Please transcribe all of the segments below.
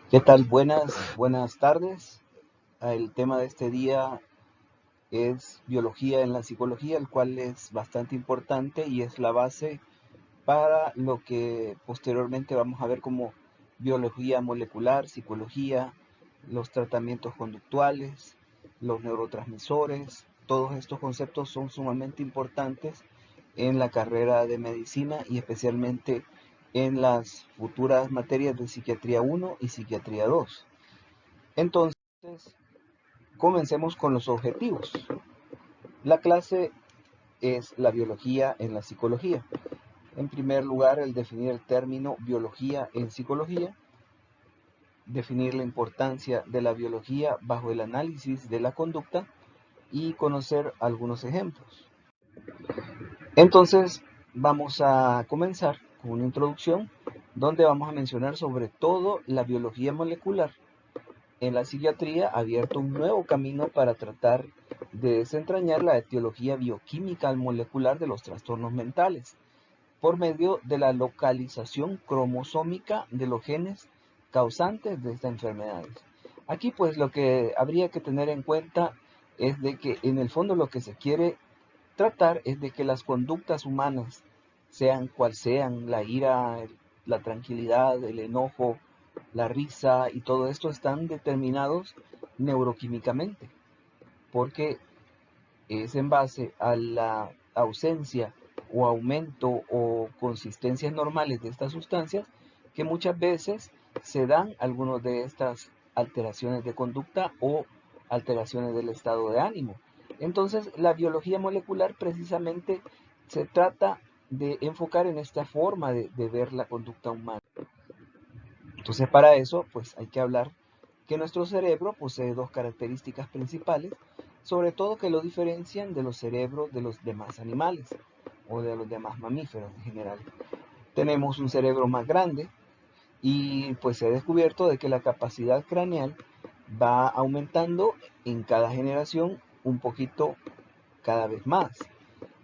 ¿Qué tal? Buenas tardes. El tema de este día es biología en la psicología, el cual es bastante importante y es la base para lo que posteriormente vamos a ver como biología molecular, psicología, los tratamientos conductuales, los neurotransmisores. Todos estos conceptos son sumamente importantes en la carrera de medicina y especialmente en las futuras materias de psiquiatría 1 y psiquiatría 2. Entonces, comencemos con los objetivos. La clase es la biología en la psicología. En primer lugar, el definir el término biología en psicología, definir la importancia de la biología bajo el análisis de la conducta y conocer algunos ejemplos. Entonces, vamos a comenzar con una introducción donde vamos a mencionar sobre todo la biología molecular. En la psiquiatría ha abierto un nuevo camino para tratar de desentrañar la etiología bioquímica molecular de los trastornos mentales por medio de la localización cromosómica de los genes causantes de estas enfermedades. Aquí pues lo que habría que tener en cuenta es de que en el fondo lo que se quiere tratar es de que las conductas humanas, sean cual sean, la ira, la tranquilidad, el enojo, la risa y todo esto están determinados neuroquímicamente, porque es en base a la ausencia o aumento o consistencias normales de estas sustancias que muchas veces se dan algunas de estas alteraciones de conducta o alteraciones del estado de ánimo. Entonces, la biología molecular precisamente se trata de enfocar en esta forma de ver la conducta humana. Entonces, para eso, pues hay que hablar que nuestro cerebro posee dos características principales, sobre todo que lo diferencian de los cerebros de los demás animales o de los demás mamíferos en general. Tenemos un cerebro más grande y pues se ha descubierto de que la capacidad craneal va aumentando en cada generación un poquito cada vez más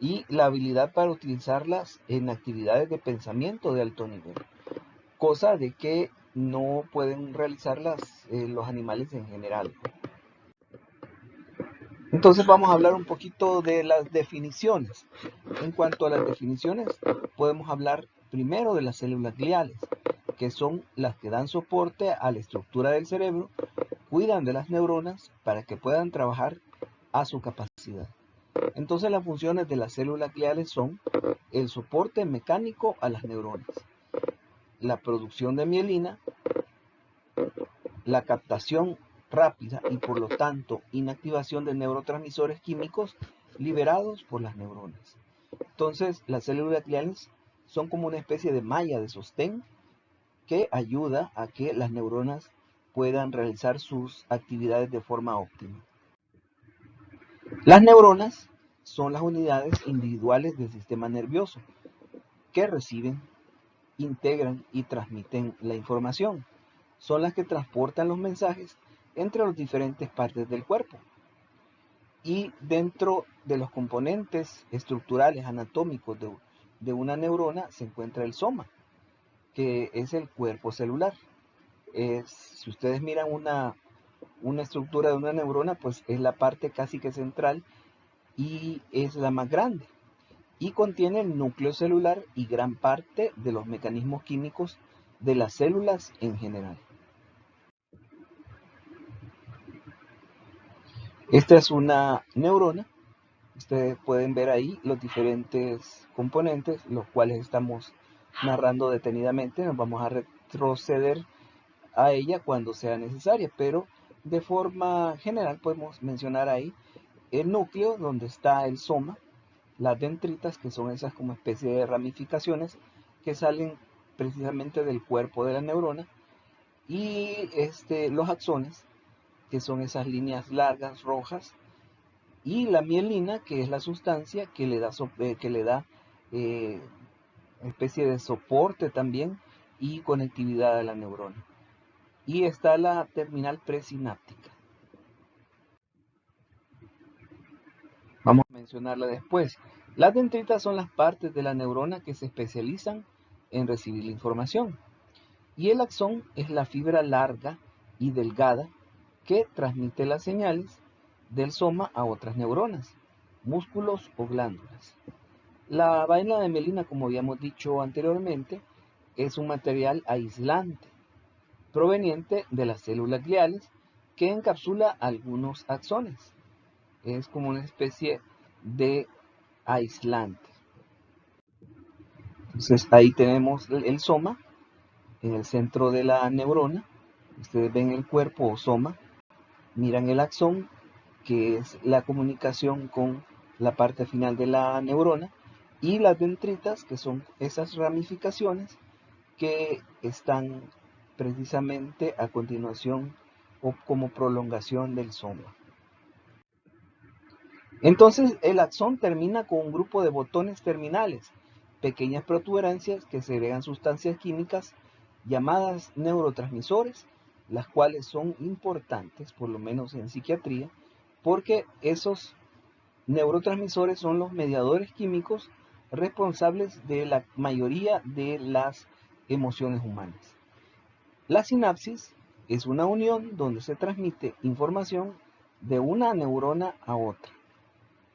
y la habilidad para utilizarlas en actividades de pensamiento de alto nivel, cosa de que no pueden realizarlas los animales en general. Entonces vamos a hablar un poquito de las definiciones. En cuanto a las definiciones, podemos hablar primero de las células gliales, que son las que dan soporte a la estructura del cerebro, cuidan de las neuronas para que puedan trabajar a su capacidad. Entonces las funciones de las células gliales son el soporte mecánico a las neuronas, la producción de mielina, la captación rápida y por lo tanto inactivación de neurotransmisores químicos liberados por las neuronas. Entonces, las células gliales son como una especie de malla de sostén que ayuda a que las neuronas puedan realizar sus actividades de forma óptima. Las neuronas son las unidades individuales del sistema nervioso que reciben, integran y transmiten la información. Son las que transportan los mensajes entre las diferentes partes del cuerpo. Y dentro de los componentes estructurales anatómicos de una neurona se encuentra el soma, que es el cuerpo celular. Si ustedes miran una estructura de una neurona, pues es la parte casi que central y es la más grande. Y contiene el núcleo celular y gran parte de los mecanismos químicos de las células en general. Esta es una neurona. Ustedes pueden ver ahí los diferentes componentes, los cuales estamos narrando detenidamente. Nos vamos a retroceder a ella cuando sea necesaria, pero de forma general podemos mencionar ahí el núcleo donde está el soma, las dendritas, que son esas como especie de ramificaciones que salen precisamente del cuerpo de la neurona, y los axones, que son esas líneas largas rojas, y la mielina, que es la sustancia que le da eh, especie de soporte también y conectividad a la neurona. Y está la terminal presináptica. Vamos a mencionarla después. Las dendritas son las partes de la neurona que se especializan en recibir la información. Y el axón es la fibra larga y delgada que transmite las señales del soma a otras neuronas, músculos o glándulas. La vaina de mielina, como habíamos dicho anteriormente, es un material aislante proveniente de las células gliales que encapsula algunos axones. Es como una especie de aislante. Entonces ahí tenemos el soma en el centro de la neurona. Ustedes ven el cuerpo o soma, miran el axón, que es la comunicación con la parte final de la neurona, y las dendritas, que son esas ramificaciones que están precisamente a continuación o como prolongación del soma. Entonces el axón termina con un grupo de botones terminales, pequeñas protuberancias que segregan sustancias químicas llamadas neurotransmisores, las cuales son importantes, por lo menos en psiquiatría, porque esos neurotransmisores son los mediadores químicos responsables de la mayoría de las emociones humanas. La sinapsis es una unión donde se transmite información de una neurona a otra,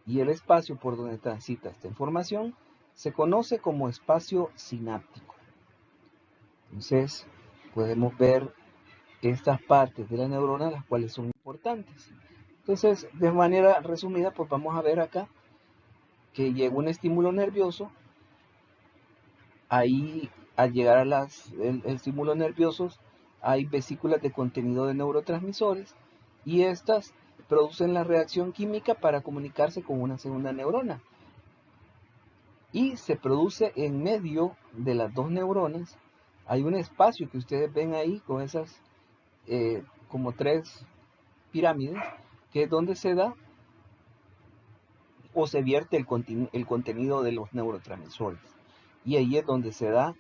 y el espacio por donde transita esta información se conoce como espacio sináptico. Entonces, podemos ver estas partes de la neurona, las cuales son importantes. Entonces, de manera resumida, pues vamos a ver acá que llega un estímulo nervioso. Ahí, al llegar a el estímulo nervioso, hay vesículas de contenido de neurotransmisores, y estas producen la reacción química para comunicarse con una segunda neurona. Y se produce en medio de las dos neuronas. Hay un espacio que ustedes ven ahí con esas como tres pirámides, que es donde se da o se vierte el contenido de los neurotransmisores. Y ahí es donde se da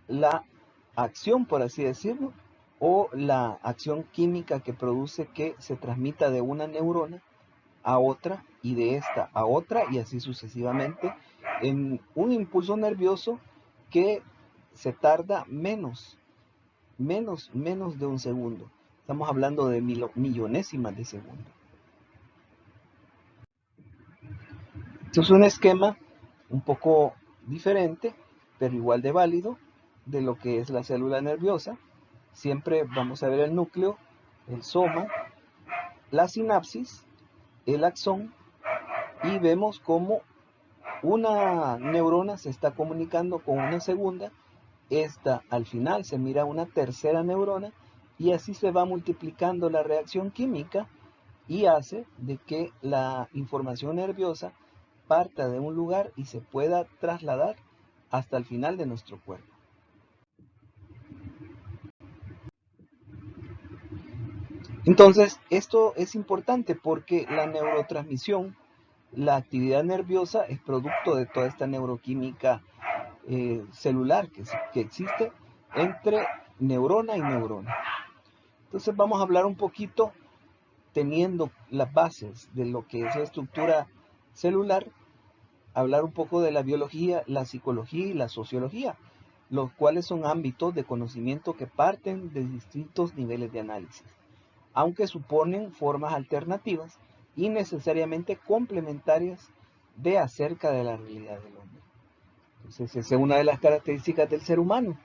la acción, por así decirlo, o la acción química que produce que se transmita de una neurona a otra, y de esta a otra, y así sucesivamente, en un impulso nervioso que se tarda menos de un segundo. Estamos hablando de millonésimas de segundo. Esto es un esquema un poco diferente, pero igual de válido, de lo que es la célula nerviosa. Siempre vamos a ver el núcleo, el soma, la sinapsis, el axón, y vemos cómo una neurona se está comunicando con una segunda. Esta al final se mira una tercera neurona, y así se va multiplicando la reacción química y hace de que la información nerviosa parta de un lugar y se pueda trasladar hasta el final de nuestro cuerpo. Entonces, esto es importante porque la neurotransmisión, la actividad nerviosa, es producto de toda esta neuroquímica celular que existe entre neurona y neurona. Entonces vamos a hablar un poquito, teniendo las bases de lo que es la estructura celular, hablar un poco de la biología, la psicología y la sociología, los cuales son ámbitos de conocimiento que parten de distintos niveles de análisis, aunque suponen formas alternativas y necesariamente complementarias de acerca de la realidad del hombre. Entonces, esa es una de las características del ser humano,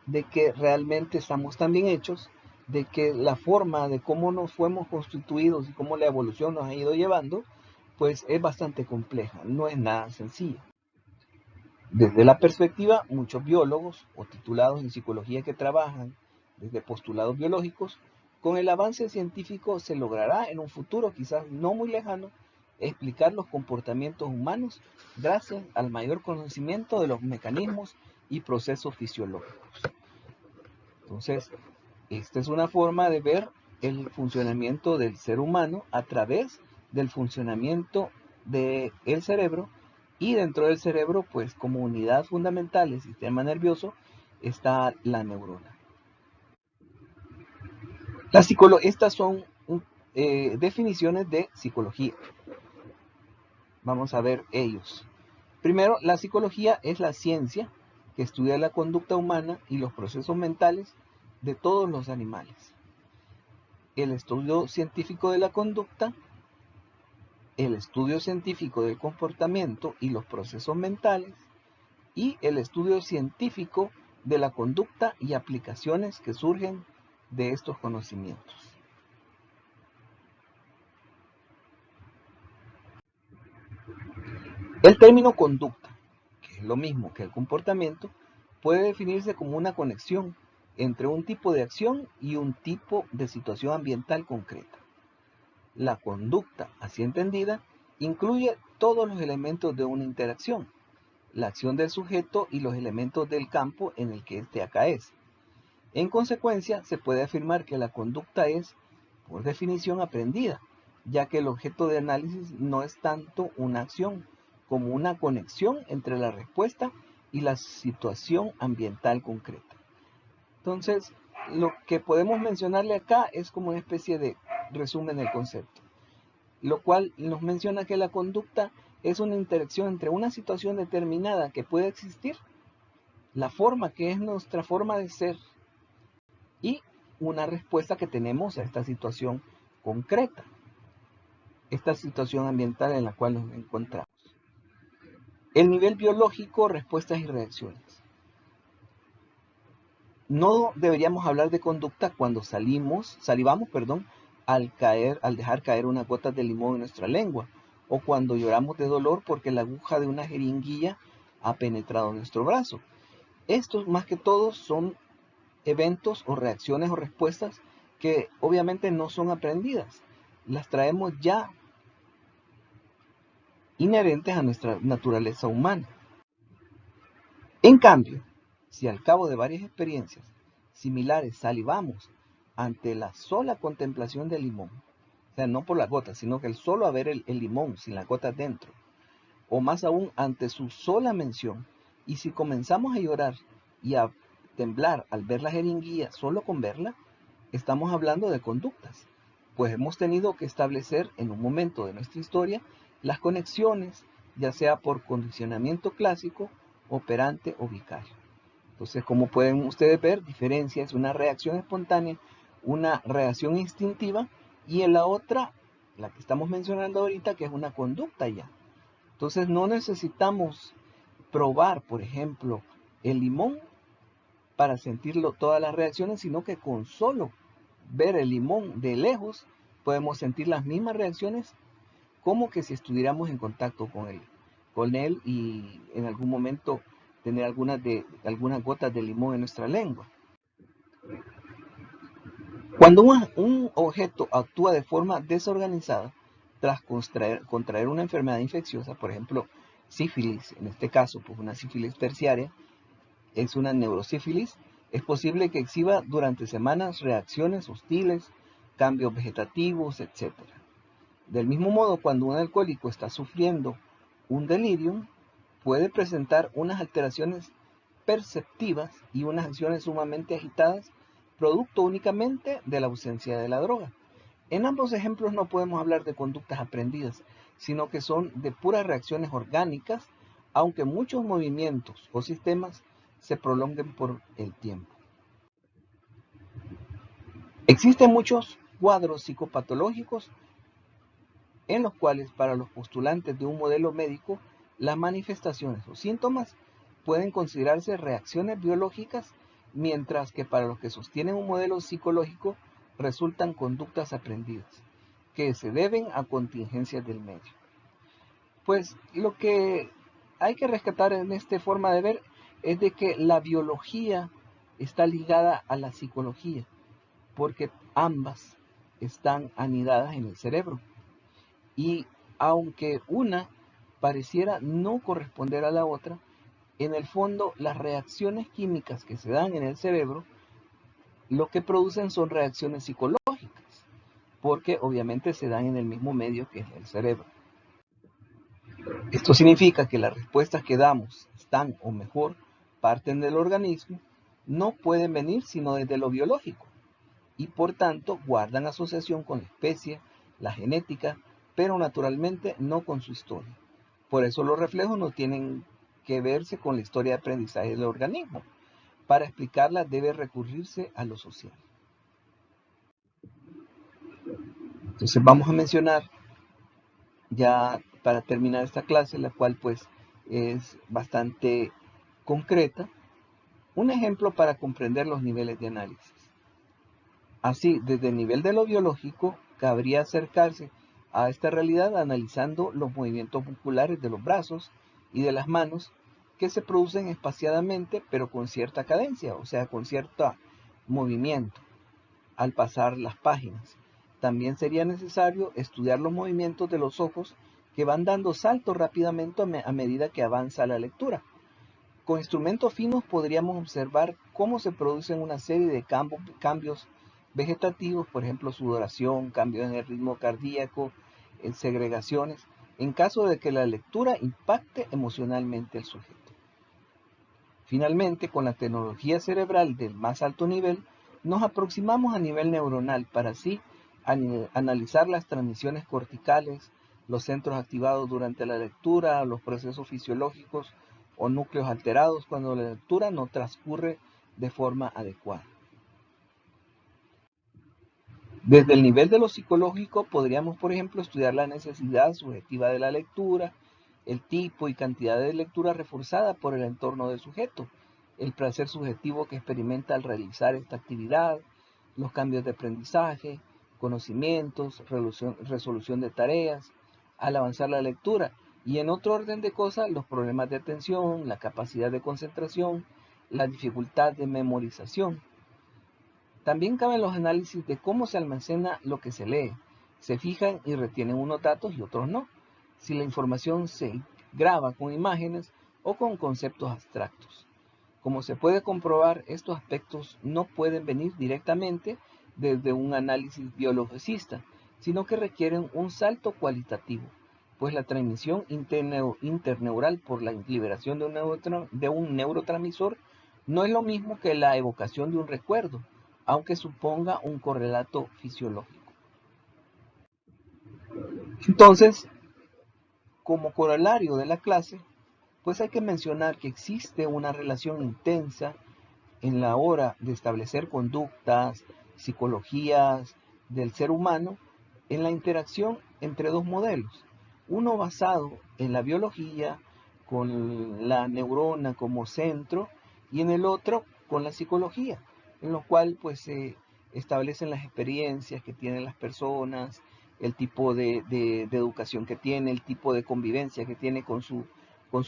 de que realmente estamos tan bien hechos, de que la forma de cómo nos fuimos constituidos y cómo la evolución nos ha ido llevando, pues es bastante compleja, no es nada sencilla. Desde la perspectiva, muchos biólogos o titulados en psicología que trabajan desde postulados biológicos, con el avance científico se logrará en un futuro quizás no muy lejano explicar los comportamientos humanos gracias al mayor conocimiento de los mecanismos y procesos fisiológicos. Entonces, esta es una forma de ver el funcionamiento del ser humano a través del funcionamiento del cerebro, y dentro del cerebro, pues como unidad fundamental del sistema nervioso, está la neurona. Estas son definiciones de psicología. Vamos a ver ellos. Primero, la psicología es la ciencia que estudia la conducta humana y los procesos mentales de todos los animales: el estudio científico de la conducta, el estudio científico del comportamiento y los procesos mentales, y el estudio científico de la conducta y aplicaciones que surgen de estos conocimientos. El término conducta, que es lo mismo que el comportamiento, puede definirse como una conexión entre un tipo de acción y un tipo de situación ambiental concreta. La conducta, así entendida, incluye todos los elementos de una interacción, la acción del sujeto y los elementos del campo en el que éste acaece. En consecuencia, se puede afirmar que la conducta es, por definición, aprendida, ya que el objeto de análisis no es tanto una acción como una conexión entre la respuesta y la situación ambiental concreta. Entonces, lo que podemos mencionarle acá es como una especie de resumen del concepto, lo cual nos menciona que la conducta es una interacción entre una situación determinada que puede existir, la forma que es nuestra forma de ser, y una respuesta que tenemos a esta situación concreta, esta situación ambiental en la cual nos encontramos. El nivel biológico, respuestas y reacciones. No deberíamos hablar de conducta cuando salivamos, al dejar caer unas gotas de limón en nuestra lengua, o cuando lloramos de dolor porque la aguja de una jeringuilla ha penetrado nuestro brazo. Estos, más que todo, son eventos o reacciones o respuestas que obviamente no son aprendidas. Las traemos ya inherentes a nuestra naturaleza humana. En cambio, si al cabo de varias experiencias similares salivamos ante la sola contemplación del limón, o sea, no por las gotas, sino que el solo ver el limón sin las gotas dentro, o más aún ante su sola mención, y si comenzamos a llorar y a temblar al ver la jeringuilla solo con verla, estamos hablando de conductas, pues hemos tenido que establecer en un momento de nuestra historia las conexiones, ya sea por condicionamiento clásico, operante o vicario. Entonces, como pueden ustedes ver, diferencia es una reacción espontánea, una reacción instintiva, y en la otra, la que estamos mencionando ahorita, que es una conducta ya. Entonces, no necesitamos probar, por ejemplo, el limón para sentirlo todas las reacciones, sino que con solo ver el limón de lejos podemos sentir las mismas reacciones como que si estuviéramos en contacto con él y en algún momento tener algunas gotas de limón en nuestra lengua. Cuando un objeto actúa de forma desorganizada tras contraer una enfermedad infecciosa, por ejemplo, sífilis, en este caso, pues una sífilis terciaria, es una neurosífilis, es posible que exhiba durante semanas reacciones hostiles, cambios vegetativos, etc. Del mismo modo, cuando un alcohólico está sufriendo un delirium, puede presentar unas alteraciones perceptivas y unas acciones sumamente agitadas, producto únicamente de la ausencia de la droga. En ambos ejemplos no podemos hablar de conductas aprendidas, sino que son de puras reacciones orgánicas, aunque muchos movimientos o sistemas se prolonguen por el tiempo. Existen muchos cuadros psicopatológicos en los cuales para los postulantes de un modelo médico las manifestaciones o síntomas pueden considerarse reacciones biológicas, mientras que para los que sostienen un modelo psicológico resultan conductas aprendidas, que se deben a contingencias del medio. Pues lo que hay que rescatar en esta forma de ver es de que la biología está ligada a la psicología, porque ambas están anidadas en el cerebro. Y aunque una pareciera no corresponder a la otra, en el fondo las reacciones químicas que se dan en el cerebro lo que producen son reacciones psicológicas, porque obviamente se dan en el mismo medio que es el cerebro. Esto significa que las respuestas que damos están, o mejor, parten del organismo, no pueden venir sino desde lo biológico, y por tanto guardan asociación con la especie, la genética, pero naturalmente no con su historia. Por eso los reflejos no tienen que verse con la historia de aprendizaje del organismo, Para explicarla debe recurrirse a lo social. Entonces vamos a mencionar ya para terminar esta clase, la cual pues es bastante concreta, un ejemplo para comprender los niveles de análisis. Así, desde el nivel de lo biológico, cabría acercarse a esta realidad analizando los movimientos musculares de los brazos y de las manos que se producen espaciadamente, pero con cierta cadencia, o sea, con cierto movimiento al pasar las páginas. También sería necesario estudiar los movimientos de los ojos que van dando saltos rápidamente a medida que avanza la lectura. Con instrumentos finos podríamos observar cómo se producen una serie de cambios vegetativos, por ejemplo, sudoración, cambios en el ritmo cardíaco, segregaciones, en caso de que la lectura impacte emocionalmente al sujeto. Finalmente, con la tecnología cerebral del más alto nivel, nos aproximamos a nivel neuronal para así analizar las transmisiones corticales, los centros activados durante la lectura, los procesos fisiológicos o núcleos alterados cuando la lectura no transcurre de forma adecuada. Desde el nivel de lo psicológico podríamos, por ejemplo, estudiar la necesidad subjetiva de la lectura, el tipo y cantidad de lectura reforzada por el entorno del sujeto, el placer subjetivo que experimenta al realizar esta actividad, los cambios de aprendizaje, conocimientos, resolución de tareas, al avanzar la lectura, y en otro orden de cosas, los problemas de atención, la capacidad de concentración, la dificultad de memorización. También caben los análisis de cómo se almacena lo que se lee. Se fijan y retienen unos datos y otros no. Si la información se graba con imágenes o con conceptos abstractos. Como se puede comprobar, estos aspectos no pueden venir directamente desde un análisis biologicista, sino que requieren un salto cualitativo, pues la transmisión interneural por la liberación de un neurotransmisor no es lo mismo que la evocación de un recuerdo, aunque suponga un correlato fisiológico. Entonces, como corolario de la clase, pues hay que mencionar que existe una relación intensa en la hora de establecer conductas, psicologías del ser humano en la interacción entre dos modelos, uno basado en la biología con la neurona como centro y en el otro con la psicología, en lo cual pues se establecen las experiencias que tienen las personas, el tipo de educación que tiene, el tipo de convivencia que tiene con su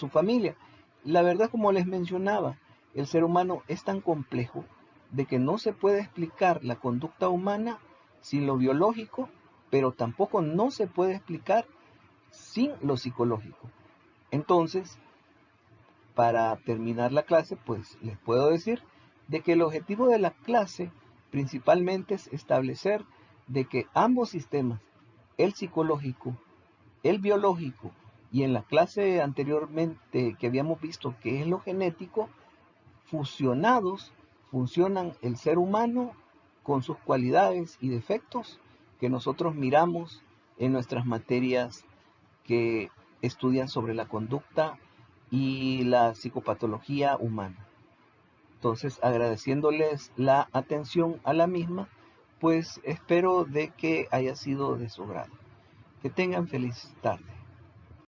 familia. La verdad, como les mencionaba, el ser humano es tan complejo de que no se puede explicar la conducta humana sin lo biológico, pero tampoco no se puede explicar sin lo psicológico. Entonces, para terminar la clase, pues les puedo decir de que el objetivo de la clase principalmente es establecer de que ambos sistemas, el psicológico, el biológico y en la clase anteriormente que habíamos visto que es lo genético, fusionados funcionan el ser humano con sus cualidades y defectos que nosotros miramos en nuestras materias que estudian sobre la conducta y la psicopatología humana. Entonces, agradeciéndoles la atención a la misma, pues espero de que haya sido de su agrado. Que tengan feliz tarde.